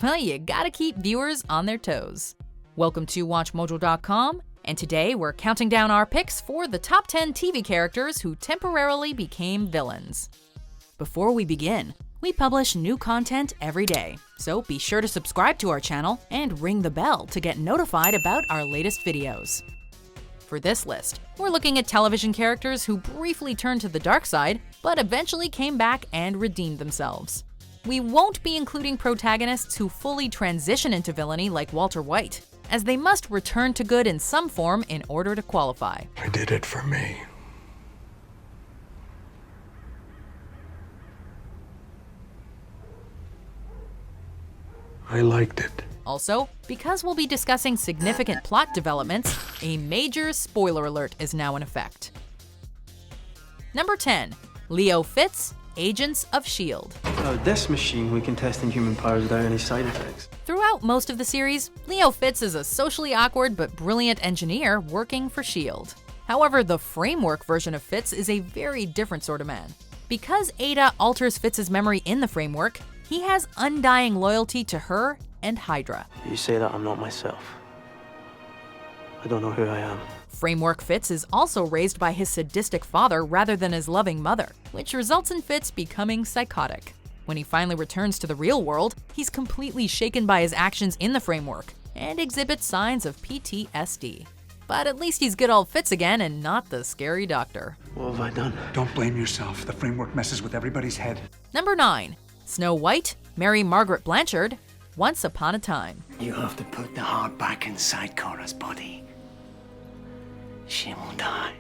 Well, you gotta keep viewers on their toes. Welcome to WatchMojo.com, and today we're counting down our picks for the top 10 TV characters who temporarily became villains. Before we begin, we publish new content every day, so be sure to subscribe to our channel and ring the bell to get notified about our latest videos. For this list, we're looking at television characters who briefly turned to the dark side, but eventually came back and redeemed themselves. We won't be including protagonists who fully transition into villainy like Walter White, as they must return to good in some form in order to qualify. I did it for me. I liked it. Also, because we'll be discussing significant plot developments, a major spoiler alert is now in effect. Number 10. Leo Fitz, Agents of S.H.I.E.L.D. This machine we can test in human powers without any side effects. Throughout most of the series, Leo Fitz is a socially awkward but brilliant engineer working for S.H.I.E.L.D. However, the framework version of Fitz is a very different sort of man. Because Ada alters Fitz's memory in the framework, he has undying loyalty to her and Hydra. You say that I'm not myself. I don't know who I am. Framework Fitz is also raised by his sadistic father rather than his loving mother, which results in Fitz becoming psychotic. When he finally returns to the real world, he's completely shaken by his actions in the framework and exhibits signs of PTSD. But at least he's good old Fitz again and not the scary doctor. What have I done? Don't blame yourself. The framework messes with everybody's head. Number 9. Snow White, Mary Margaret Blanchard, Once Upon a Time. You have to put the heart back inside Cora's body. She will die,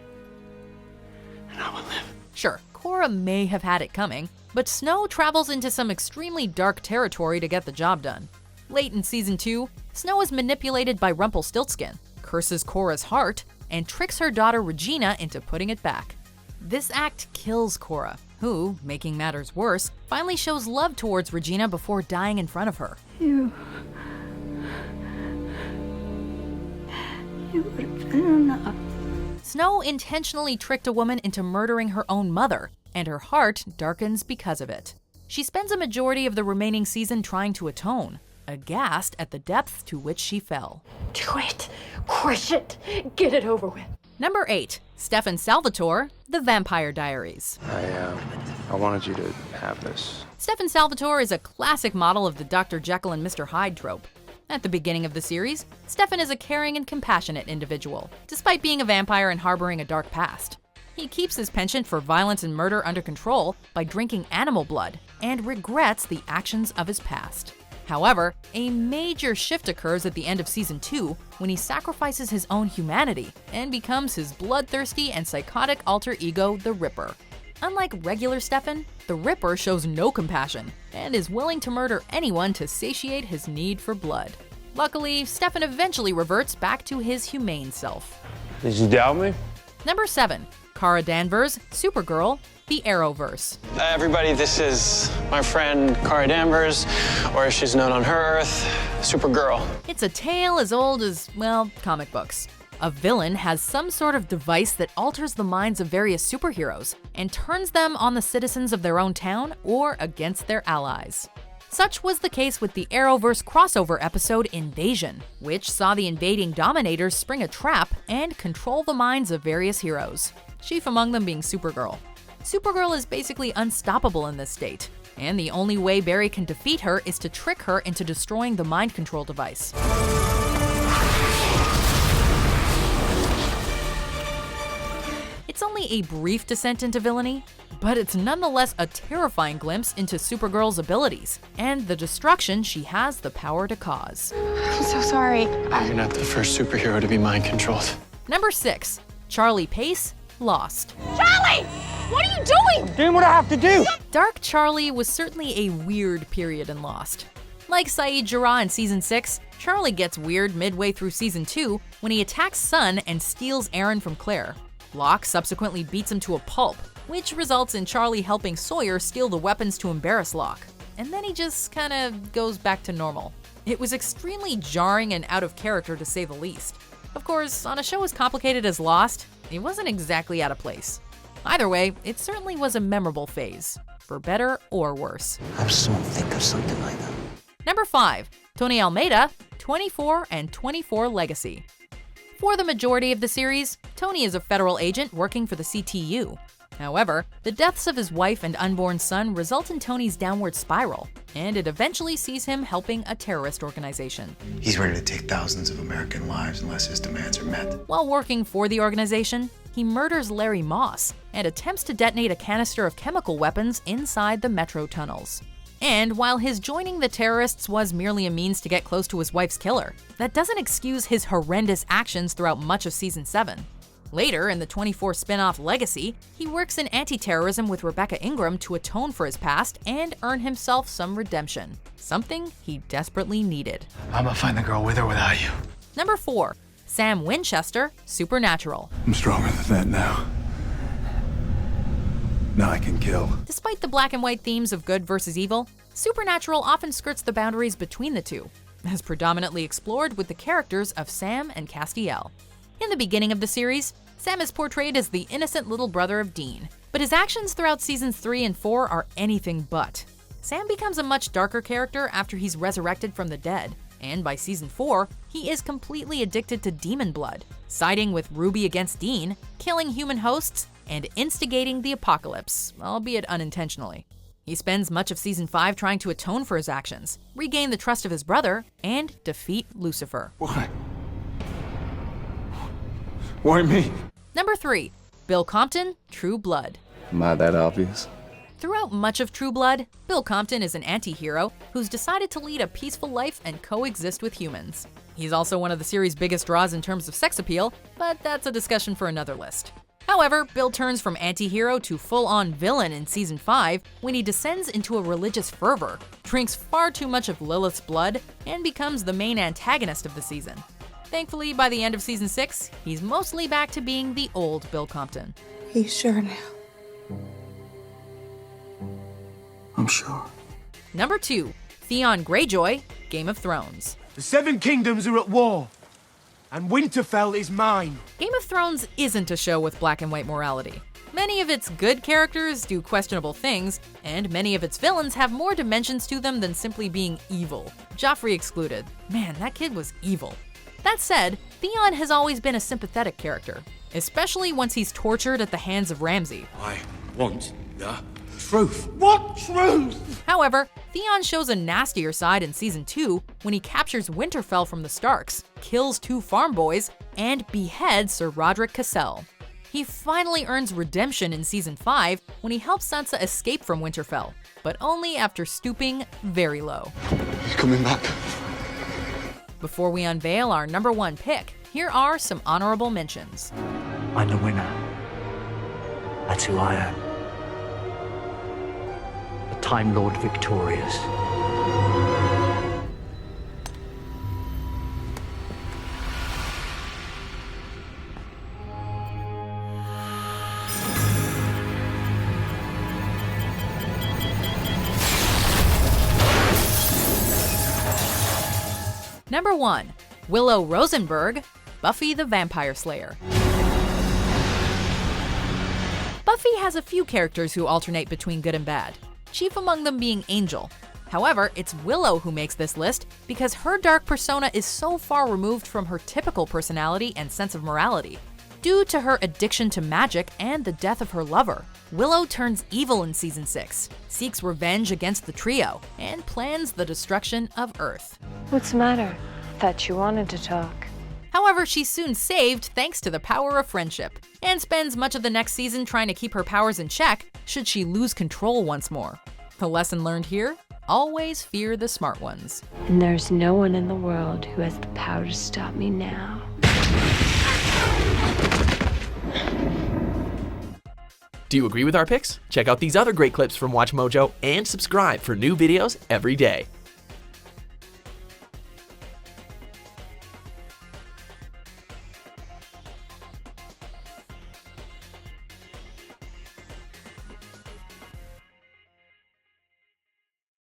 and I will live. Sure, Cora may have had it coming, but Snow travels into some extremely dark territory to get the job done. Late in Season 2, Snow is manipulated by Rumpelstiltskin, curses Cora's heart, and tricks her daughter Regina into putting it back. This act kills Cora, who, making matters worse, finally shows love towards Regina before dying in front of her. You would have been enough. Snow intentionally tricked a woman into murdering her own mother, and her heart darkens because of it. She spends a majority of the remaining season trying to atone, aghast at the depth to which she fell. Do it. Crush it. Get it over with. Number 8. Stefan Salvatore, The Vampire Diaries. I wanted you to have this. Stefan Salvatore is a classic model of the Dr. Jekyll and Mr. Hyde trope. At the beginning of the series, Stefan is a caring and compassionate individual, despite being a vampire and harboring a dark past. He keeps his penchant for violence and murder under control by drinking animal blood, and regrets the actions of his past. However, a major shift occurs at the end of Season 2 when he sacrifices his own humanity and becomes his bloodthirsty and psychotic alter ego, the Ripper. Unlike regular Stefan, the Ripper shows no compassion and is willing to murder anyone to satiate his need for blood. Luckily, Stefan eventually reverts back to his humane self. Did you doubt me? Number 7. Kara Danvers, Supergirl, The Arrowverse. Everybody, this is my friend Kara Danvers, or as she's known on her Earth, Supergirl. It's a tale as old as, well, comic books. A villain has some sort of device that alters the minds of various superheroes and turns them on the citizens of their own town or against their allies. Such was the case with the Arrowverse crossover episode Invasion, which saw the invading Dominators spring a trap and control the minds of various heroes, chief among them being Supergirl. Supergirl is basically unstoppable in this state, and the only way Barry can defeat her is to trick her into destroying the mind control device. It's only a brief descent into villainy, but it's nonetheless a terrifying glimpse into Supergirl's abilities and the destruction she has the power to cause. I'm so sorry. You're not the first superhero to be mind-controlled. Number 6. Charlie Pace, Lost. Charlie! What are you doing? Doing what I have to do. Dark Charlie was certainly a weird period in Lost. Like Saeed Jarrah in Season 6, Charlie gets weird midway through Season 2 when he attacks Sun and steals Aaron from Claire. Locke subsequently beats him to a pulp, which results in Charlie helping Sawyer steal the weapons to embarrass Locke. And then he just kinda goes back to normal. It was extremely jarring and out of character to say the least. Of course, on a show as complicated as Lost, it wasn't exactly out of place. Either way, it certainly was a memorable phase, for better or worse. I'm so thick of something like that. Number Number 5. Tony Almeida, 24 and 24 Legacy. For the majority of the series, Tony is a federal agent working for the CTU. However, the deaths of his wife and unborn son result in Tony's downward spiral, and it eventually sees him helping a terrorist organization. He's ready to take thousands of American lives unless his demands are met. While working for the organization, he murders Larry Moss and attempts to detonate a canister of chemical weapons inside the metro tunnels. And while his joining the terrorists was merely a means to get close to his wife's killer, that doesn't excuse his horrendous actions throughout much of Season 7. Later, in the 24 spin-off Legacy, he works in anti-terrorism with Rebecca Ingram to atone for his past and earn himself some redemption, something he desperately needed. I'm gonna find the girl with or without you. Number 4. Sam Winchester, Supernatural. I'm stronger than that now. Now I can kill. Despite the black and white themes of good versus evil, Supernatural often skirts the boundaries between the two, as predominantly explored with the characters of Sam and Castiel. In the beginning of the series, Sam is portrayed as the innocent little brother of Dean, but his actions throughout seasons 3 and 4 are anything but. Sam becomes a much darker character after he's resurrected from the dead, and by season 4, he is completely addicted to demon blood, siding with Ruby against Dean, killing human hosts, and instigating the apocalypse, albeit unintentionally. He spends much of season 5 trying to atone for his actions, regain the trust of his brother, and defeat Lucifer. Why? Why me? Number 3. Bill Compton, True Blood. Am I that obvious? Throughout much of True Blood, Bill Compton is an anti-hero who's decided to lead a peaceful life and coexist with humans. He's also one of the series' biggest draws in terms of sex appeal, but that's a discussion for another list. However, Bill turns from anti-hero to full-on villain in season 5 when he descends into a religious fervor, drinks far too much of Lilith's blood, and becomes the main antagonist of the season. Thankfully, by the end of season 6, he's mostly back to being the old Bill Compton. Are you sure now? I'm sure. Number 2. Theon Greyjoy, Game of Thrones. The Seven Kingdoms are at war, and Winterfell is mine. Game of Thrones isn't a show with black and white morality. Many of its good characters do questionable things, and many of its villains have more dimensions to them than simply being evil. Joffrey excluded. Man, that kid was evil. That said, Theon has always been a sympathetic character, especially once he's tortured at the hands of Ramsay. I want the truth. What truth? However, Theon shows a nastier side in season 2 when he captures Winterfell from the Starks, kills 2 farm boys, and beheads Sir Roderick Cassel. He finally earns redemption in season 5 when he helps Sansa escape from Winterfell, but only after stooping very low. He's coming back. Before we unveil our number 1 pick, here are some honorable mentions. I'm the winner. That's who I am. The Time Lord victorious. Number 1. Willow Rosenberg, Buffy the Vampire Slayer. Buffy has a few characters who alternate between good and bad, chief among them being Angel. However, it's Willow who makes this list because her dark persona is so far removed from her typical personality and sense of morality. Due to her addiction to magic and the death of her lover, Willow turns evil in season 6, seeks revenge against the trio, and plans the destruction of Earth. What's the matter? Thought you wanted to talk. However, she's soon saved thanks to the power of friendship, and spends much of the next season trying to keep her powers in check should she lose control once more. The lesson learned here? Always fear the smart ones. And there's no one in the world who has the power to stop me now. Do you agree with our picks? Check out these other great clips from WatchMojo and subscribe for new videos every day.